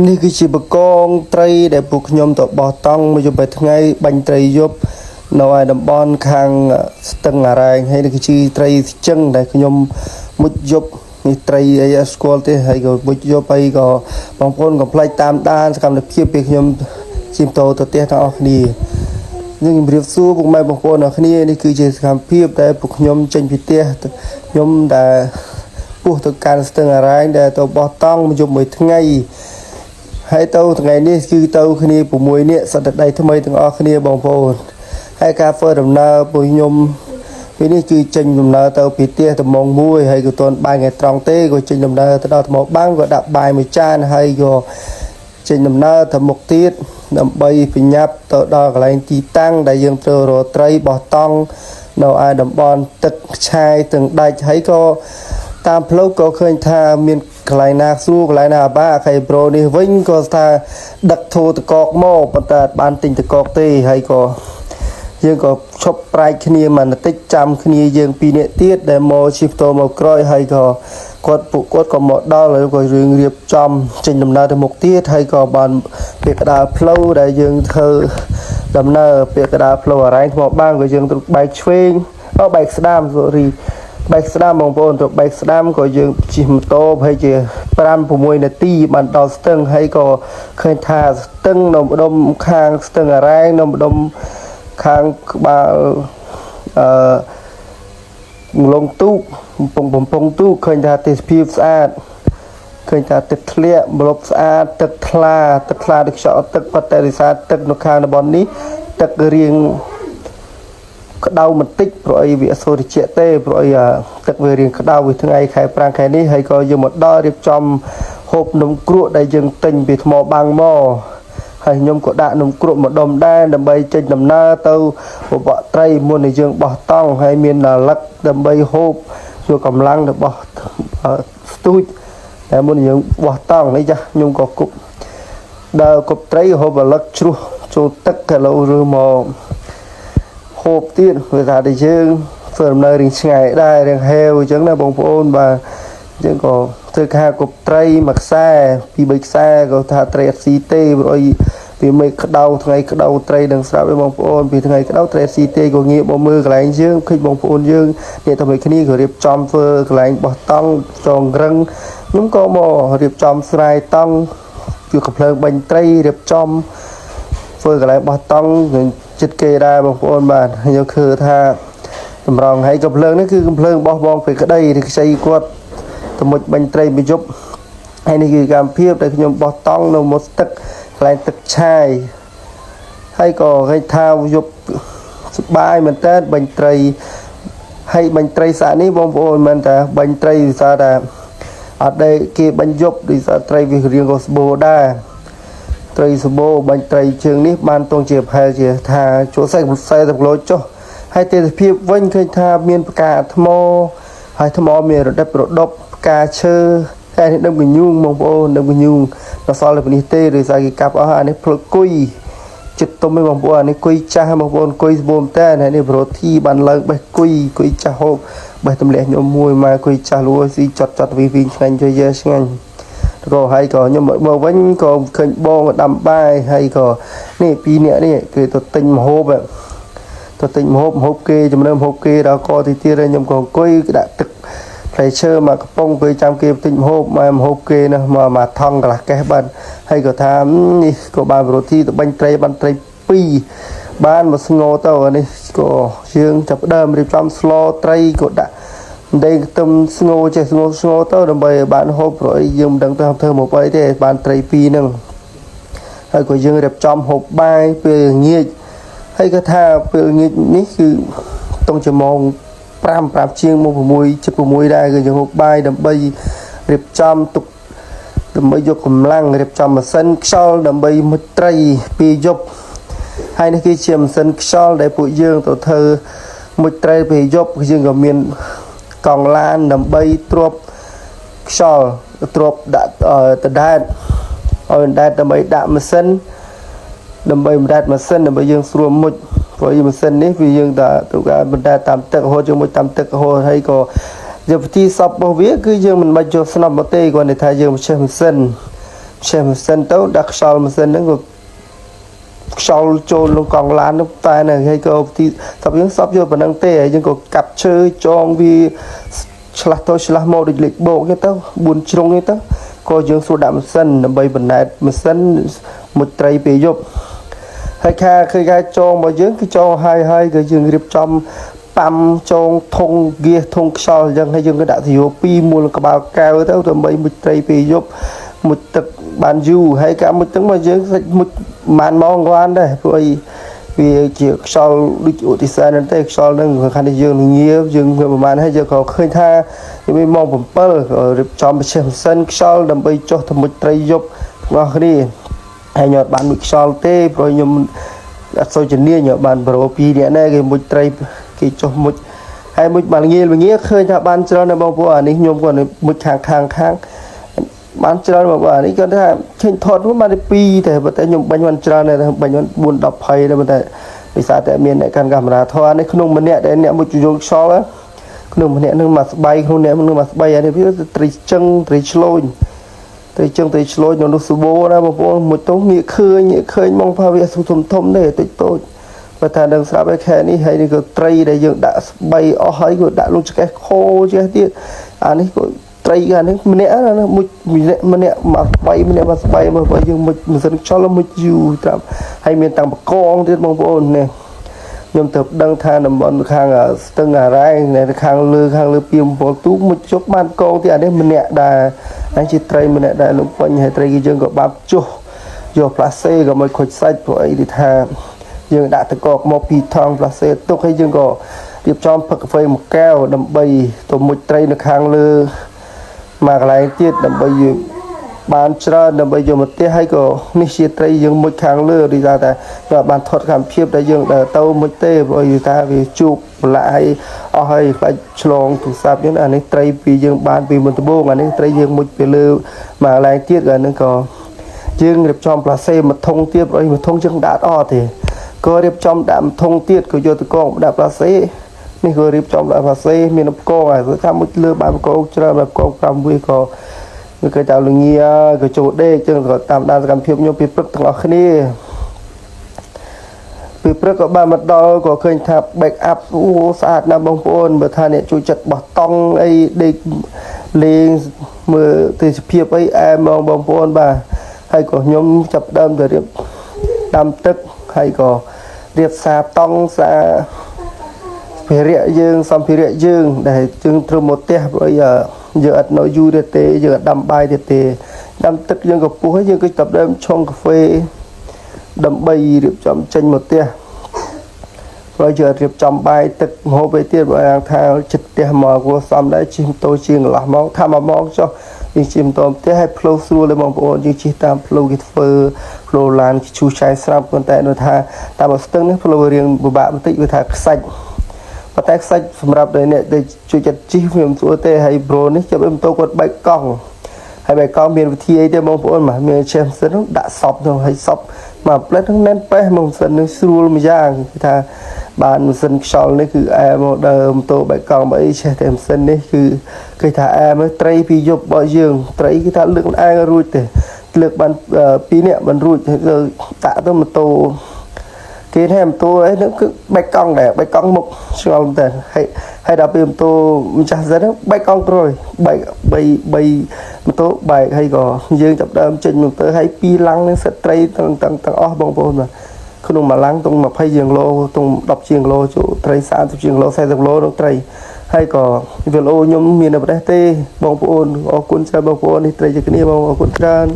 នេះគឺជាបកងត្រីដែលពួកខ្ញុំទៅបោះតង់មួយយប់ថ្ងៃបាញ់ត្រីយប់នៅឯតំបន់ខាងស្ទឹងអារ៉ែងហើយនេះគឺជាត្រីចឹងដែលខ្ញុំមុជយប់នេះត្រីអីស្គាល់ទេហើយក៏មុជយប់ហើយក៏បងប្អូនកុំភ្លេចតាមដានសកម្មភាពពេលខ្ញុំជិះម៉ូតូទៅផ្ទះទាំងអស់គ្នាយើងជម្រាបសួរពុកម៉ែបងប្អូនអរគ្នានេះគឺជាសកម្មភាពដែលពួកខ្ញុំចេញពីផ្ទះខ្ញុំដែលពោះទៅកាន់ស្ទឹងអារ៉ែងដែលទៅបោះតង់មួយយប់មួយថ្ងៃហើយទៅថ្ងៃនេះគឺទៅគ្នា6នាក់សត្វដៃថ្មីទាំងអស់គ្នាបងប្អូនហើយការធ្វើដំណើរពួកខ្ញុំពេលនេះគឺចេញដំណើរទៅពីផ្ទះត្មងមួយហើយក៏ទាន់បាយថ្ងៃត្រង់ទេក៏ចេញដំណើរទៅដល់ថ្មបាំងក៏ដាក់បាយមួយចានហើយក៏ចេញដំណើរទៅមុខទៀតដើម្បីបញ្ញាប់ទៅដល់កន្លែងទីតាំងដែលយើងត្រូវរកត្រីបោះតង់នៅឯតំបន់ទឹកឆាយទាំងដាច់ហើយក៏តាមផ្លូវក៏ឃើញថាមានកន្លែងណាស្រួលកន្លែងណាអាបាខៃប្រូនេះវិញក៏ថាដឹកធូរតកកមកប៉ុន្តែបានទិញតកកទេហើយក៏យើងក៏ឈប់ប្រែកគ្នាមិនបន្តិចចាំគ្នាយើង2នាក់ទៀតដែលមកជិះម៉ូតូមកក្រោយហើយក៏ពួកគាត់ក៏មកដល់ហើយក៏រឿងរៀបចំចេញដំណើរទៅមុខទៀតហើយក៏បានពាក្យកដាលផ្លូវដែលយើងធ្វើដំណើរពាក្យកដាលផ្លូវអរ៉ែងថ្មបាំងក៏យើងទៅបែកឆ្វេងបែកស្ដាមបែកស្ដាមបងប្អូនទៅបែកស្ដាមក៏យើងជិះម៉ូតូប្រហែលជា5-6នាទីបានដល់ស្ទឹងហើយក៏ឃើញថាស្ទឹងនៅម្ដុំខាងស្ទឹងអរ៉ែងនៅម្ដុំខាងក្បាលលងទូកបំពង់ទូកឃើញថាទេសភាពស្អាតឃើញថាទឹកធ្លាក់ម្លប់ស្អាតទឹកថ្លាទឹកខ្យល់ទឹកបតេរិសាទឹកនៅខាងតំបន់នេះទឹករៀងក្តៅបន្តិចព្រោះអីវាសូរត្រជាក់ទេព្រោះអីទឹកវារៀងក្តៅពីថ្ងៃខែប្រាំងខែនេះហើយក៏យើងមកដល់រៀបចំហូបនំគ្រក់ដែលយើងទិញពីថ្មបាំងមកហើយខ្ញុំក៏ដាក់នំគ្រក់មកដុំដែរដើម្បីចេញដំណើរទៅបបកត្រីមុននឹងយើងបោះតង់ហើយមានលឹកដើម្បីហូបយកកម្លាំងរបស់ស្ទូចតែមុនយើងបោះតង់នេះចាខ្ញុំក៏គប់ដើរគប់ត្រីហូបលឹកជ្រោះចូលទឹកគីឡូឬមកហូបទៀតវាថាតែយើងធ្វើដំណើររៀងឆ្ងាយដែររៀងហេវអញ្ចឹងណាបងប្អូនបាទយើងក៏ធ្វើការគប់ត្រីមួយខ្សែ2-3ខ្សែក៏ថាត្រីអត់ស៊ីទេព្រោះអីពីមេក្តៅថ្ងៃក្តៅត្រីនឹងស្រាប់ឯបងប្អូនពីថ្ងៃក្តៅត្រីអត់ស៊ីទេក៏ងាកមកមើលកន្លែងយើងឃើញបងប្អូនយើងអ្នកតែមួយគ្នាក៏រៀបចំធ្វើកន្លែងបោះតង់ចងរឹងខ្ញុំក៏មករៀបចំស្រែតង់ជួយកំភ្លើងបាញ់ត្រីរៀបចំធ្វើកន្លែងបោះតង់ចិត្តគេដែរបងប្អូនបាទខ្ញុំឃើញថាតម្រង់ហើយកំភ្លើងនេះគឺកំភ្លើងបោះបងពេលក្តីឬខ្ចីគាត់ទៅមុជបាញ់ត្រីមួយយប់ហើយនេះគឺកម្មភាពដែលខ្ញុំបោះតង់នៅមុខទឹកកន្លែងទឹកឆាយហើយក៏ឃើញថាយប់សប្បាយមែនតើបាញ់ត្រីហើយបាញ់ត្រីសាក់នេះបងប្អូនមិនថាបាញ់ត្រីវិសាថាអត់ដែរគេបាញ់យប់វិសាត្រីវារៀងក៏ស្បូរដែរត្រីសបោបាញ់ត្រីជើងនេះបានតងជាប្រហែលជាថាចូល40គីឡូចុះហើយទេសភាពវិញឃើញថាមានផ្កាថ្មហើយថ្មមានរដិបរដប់ផ្កាឈើហើយនេះដឹងកញូងបងប្អូនដឹងកញូងដល់សល់តែនេះទេឬស្អីគេកាប់អស់អានេះភ្លុកគុយចិត្តទុំឯងបងប្អូនអានេះគុយចាស់បងប្អូនគុយស្បូមតែហើយនេះប្រូធីបានឡើងបេះគុយចាស់ហូបបេះទម្លាក់ខ្ញុំមួយមកគុយចាស់លួស៊ីចត់វីឆ្ងាញ់ជួយយើឆ្ងាញ់ក៏ហើយក៏ខ្ញុំមកវិញក៏ឃើញបងដាំបាយហើយក៏នេះ2នាក់នេះគឺទៅទិញម្ហូបហូបគេចំណើមហូបគេដល់កទីទៀតខ្ញុំក៏អង្គុយដាក់ទឹកផ្លែឈើមកកំប៉ុងពេលចាំគេទិញម្ហូបគេណាមកថងកន្លះកេះបានហើយក៏ថានេះក៏បានប្រូធីទៅបាញ់ត្រីបានត្រី2បានមកស្ងោទៅនេះក៏យើងចាប់ដើមរៀបចំស្លត្រីក៏ដាក់ដេកខ្ទឹមស្ងោចេះស្ងោទៅដើម្បីឲ្យបានហូបព្រោះអីយើងមិនដឹងទៅធ្វើមកអីទេបានត្រី2ហ្នឹងហើយក៏យើងរៀបចំហូបបាយពេលងាកហើយក៏ថាពេលងាកនេះគឺតង់ជាម៉ោង5ជាងមក6:76ដែរគឺយើងហូបបាយដើម្បីរៀបចំទុកដើម្បីយកកម្លាំងរៀបចំម៉ាស៊ីនខ្យល់ដើម្បីមុជត្រីពីយប់ហើយនេះគឺជាម៉ាស៊ីនខ្យល់ដែលពួកយើងទៅធ្វើមុជត្រីពីយប់យើងក៏មានកង់ឡានដើម្បីទ្របខ្យល់ទ្របដាក់តដែតឲ្យដែតដើម្បីដាក់ម៉ាស៊ីនដើម្បីបណ្ដាត់ម៉ាស៊ីនដើម្បីយើងស្រួលមុជព្រោះម៉ាស៊ីននេះវាយើងទៅការបណ្ដាត់តាមទឹករហូតយើងមុជតាមទឹករហូតហើយក៏ជាវិធីសពរបស់វាគឺយើងមិនបាច់យកស្នប់មកទេគ្រាន់តែថាយើងបញ្ចេះម៉ាស៊ីន xe một sân tấu đặc sau một sân nó ngược sau trôn luôn còn lan lúc tai này hay câu thì tập những sắp vô và năng tệ nhưng có cặp chơi cho vì là tôi là một định lịch bộ cái tao buồn trông cái tao coi dương số đạm sân là bay bên này một sân một tray bị dục hay kha khi gai cho mà dương cái cho hai cái dương điệp trong pam trong thùng kia thùng sau dân hay dương cái đạo thì pi mua là bao cao tao rồi bay một tray bị dục một tập bàn du hay cả một tiếng mà dương một màn mong quan đây vì chỉ sau đi chỗ thì sao nên tới sau nên khán giả dương nhiều dương người mà hay giờ có khơi tha thì mới mongผมเปิลrồi cho một sân sau đầm bay cho thằng một trai dục vào đi hay nhọt bạn một sau tê rồi nhom đặt soi chân nia nhọt bạn pro pi địa này cái một trai cái cho một hay một bạn nghe khơi tha bạn cho nên mong của này nhom còn một hàng bạn chơi mà bà ấy cho nên trên thọt nó mà đi pi thì bà tay nhung bánh văn chơi này bánh văn buồn đập hay là bà tay vì sao tại miền này càng cảm ra thoa này không mình nè để nè một chút so á không mình nè nâng mặt bay không nè nâng mặt bay này biết tri chân tri slôi nó số bố ra một tố nghĩa khơi mong pha việc sụt thôm để tôi và thà đằng sau cái khe này hay cái tri để dựng đã bay ở hơi của đã luôn cái khô chứ tiết anh ấy trai cái này mình nè mà bay mà bây giờ mình sẽ cho nó một chiều tạm hay miền tàng con thì mong bồn nè nhom tập đăng than nằm bọn khang ở tầng ngà rai này khang lư piêm bỏ tú một chút man con thì anh ấy mình nè đà anh chỉ trai mình nè đà lúc quanh hay trai cái chân có bắp chu vô place có một khối sách rồi đi thà dương đã tự có một pi thong place tôi hay dương có điệp cho phật phơi một keo đầm bay tôi một trai nó khang lư mà lại tiết đầm bây giờ bàn chơi đầm bây giờ một tiết hay có ní chia tây dương một kháng lừa đi ra tại và bàn thuật cảm phiếp đại dương ở tàu một tê rồi ta vì chụp lại hay phải chọn thủ sạp những anh ấy tây vì dương bàn vì một bộ anh ấy tây dương một bề lừa mà lại tiết gần nữa có dương đẹp trong là xe một thông tiếp rồi một thông chương đã thì cơ đẹp trong đạm thông tiết của vô từ con đạp là xeนี่คือรีบจอมแล้วภาษีมีน้ำโก้ไงคือข้ามมุดเลือบางโก้เจอแบบโก้กำวิก็มีกระเจ้าลุงเงียกระโจดเด้จึงก็ตามด้านการเพียบโยมปีปรึกทั้งหลายนี่ปีปรึกก็บ้านมัดดอก็เคยทับแบกอัพโอ้สะอาดนะบางคนเบอร์ท่านเนี่ยจุจัดบ่ต้องไอ้เด็กเลี้ยงมือตีเพียบไอ้แอมองบางคนบ่าให้ก็โยมจับเดิมแต่เรียบดำตึกให้ก็เรียบสาต้องสาphiền rẻ dương xong phiền rẻ dương để dương thưa một tép bây giờ giờ nội du để tê giờ đầm bài để tê đầm tức dương gặp bố dương cái tập đêm trong cà phê đầm bay được chấm tranh một tép rồi giờ được chấm bài tức hồ về tiết bài thao chật tép mà của xong đấy chim tôi chiên là mong tham mà mong cho nhưng chim tôi tép hay flow xua lên mong bộ nhưng chỉ tam flow cái phơ flow lan chú trái sáp con tay nó tha tam một tầng nữa flow riêng của bạn tích với thà sạch và tách sáchสำหรับเลยเนี่ยได้ช่วยจัดชี้เพิ่มตัวเตะให้โปรนี่จะเป็นตัวกดใบกล้องให้ใบกล้องมีวิธีไอ้เดี๋ยวมองพูดมามีเชมส์นั้นด่าสอบต้องให้สอบมาเปล่าทั้งนั้นไปมองสันนึกสู้ไม่ยากถ้าบ้านสันชอลนี่คือแอร์มองเดิมตัวใบกล้องใบเชมส์นี่คือถ้าแอร์ไม่ไตรพิยบบ่อยยืงไตรคือถ้าเลือกแอร์รู้แต่เลือกบันปีเนี่ยบันรู้เลยตะต้องมาโตthì thêm tôi ấy nó cứ bạch con để bạch con mục cho để hay đạp em tôi chả rất bạch con rồi bay tôi bài hay có dương chập đâm trên một tới hay pi lăng nó sẽ tray tăng off bông bông mà không mà lăng tung mà hay giường lô tung đọc giường lô chỗ tray sản giường lô xe giường lô nó tray hay có việc lô nhóm miền ở đây tê bông bông ở quân chơi bông bông đi tray cho cái này bông ở quân trơn